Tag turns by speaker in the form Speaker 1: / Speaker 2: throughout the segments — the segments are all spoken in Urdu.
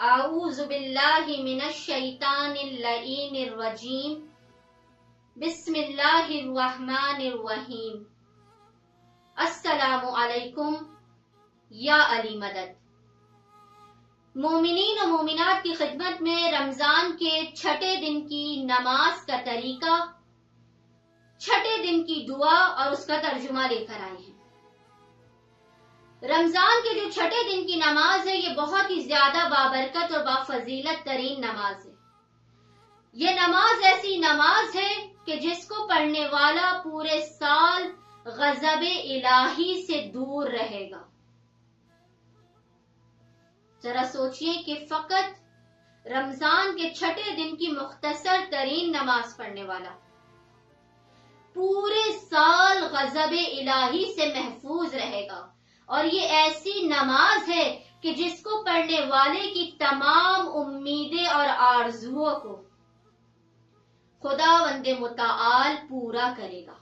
Speaker 1: اعوذ باللہ من الشیطان اللعین الرجیم بسم اللہ الرحمن الرحیم السلام علیکم یا علی مدد۔ مومنین و مومنات کی خدمت میں رمضان کے چھٹے دن کی نماز کا طریقہ، چھٹے دن کی دعا اور اس کا ترجمہ لے کر آئے ہیں۔ رمضان کے جو چھٹے دن کی نماز ہے یہ بہت ہی زیادہ بابرکت اور بافضیلت ترین نماز ہے۔ یہ نماز ایسی نماز ہے کہ جس کو پڑھنے والا پورے سال غضب الہی سے دور رہے گا۔ ذرا سوچئے کہ فقط رمضان کے چھٹے دن کی مختصر ترین نماز پڑھنے والا پورے سال غضب الہی سے محفوظ رہے گا، اور یہ ایسی نماز ہے کہ جس کو پڑھنے والے کی تمام امیدیں اور آرزوؤں کو خداوند متعال پورا کرے گا۔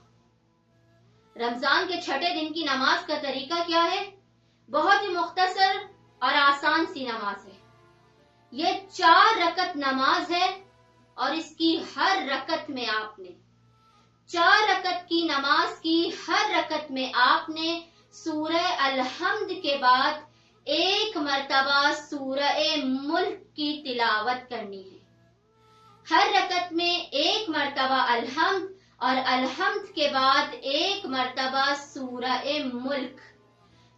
Speaker 1: رمضان کے چھٹے دن کی نماز کا طریقہ کیا ہے؟ بہت ہی مختصر اور آسان سی نماز ہے۔ یہ 4 رکعت نماز ہے، اور اس کی ہر رکعت میں آپ نے 4 رکعت کی نماز کی ہر رکعت میں آپ نے سورہ الحمد کے بعد 1 مرتبہ سورہ ملک کی تلاوت کرنی ہے۔ ہر رکعت میں 1 مرتبہ الحمد اور الحمد کے بعد 1 مرتبہ سورہ ملک۔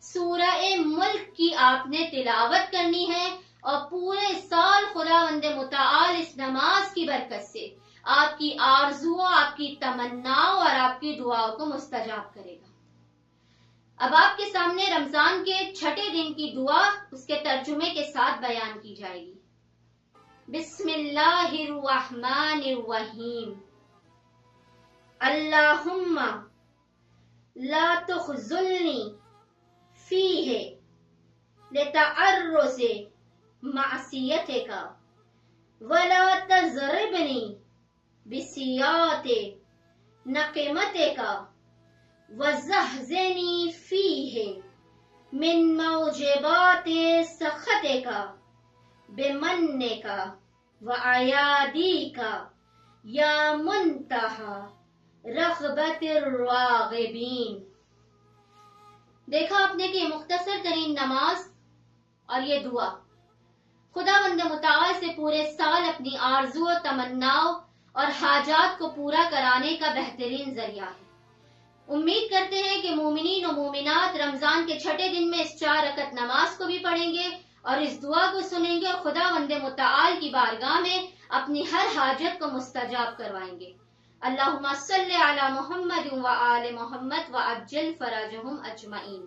Speaker 1: سورہ ملک کی آپ نے تلاوت کرنی ہے، اور پورے سال خداوند متعال اس نماز کی برکت سے آپ کی آرزوؤں، آپ کی تمناؤں اور آپ کی دعاؤں کو مستجاب کرے گا۔ اب آپ کے سامنے رمضان کے چھٹے دن کی دعا اس کے ترجمے کے ساتھ بیان کی جائے گی۔ بسم اللہ الرحمن الرحیم۔ اللہم لا تخذلنی فیہ لتعرض معصیتک ولا تضربنی بسیئات نقمتک وزحزنی فیہ من موجبات سخطک بمنک وعیادیک یا منتہی رغبت الراغبین۔ دیکھا آپ نے کہ یہ مختصر ترین نماز اور یہ دعا خداوند متعال سے پورے سال اپنی آرزو و تمناؤں اور حاجات کو پورا کرانے کا بہترین ذریعہ ہے۔ امید کرتے ہیں کہ مومنین و مومنات رمضان کے چھٹے دن میں اس 4 رکعت نماز کو بھی پڑھیں گے اور اس دعا کو سنیں گے، اور خداوند متعال کی بارگاہ میں اپنی ہر حاجت کو مستجاب کروائیں گے۔ اللہم صلی علی محمد و آل محمد و عجل فرجہم اجمعین۔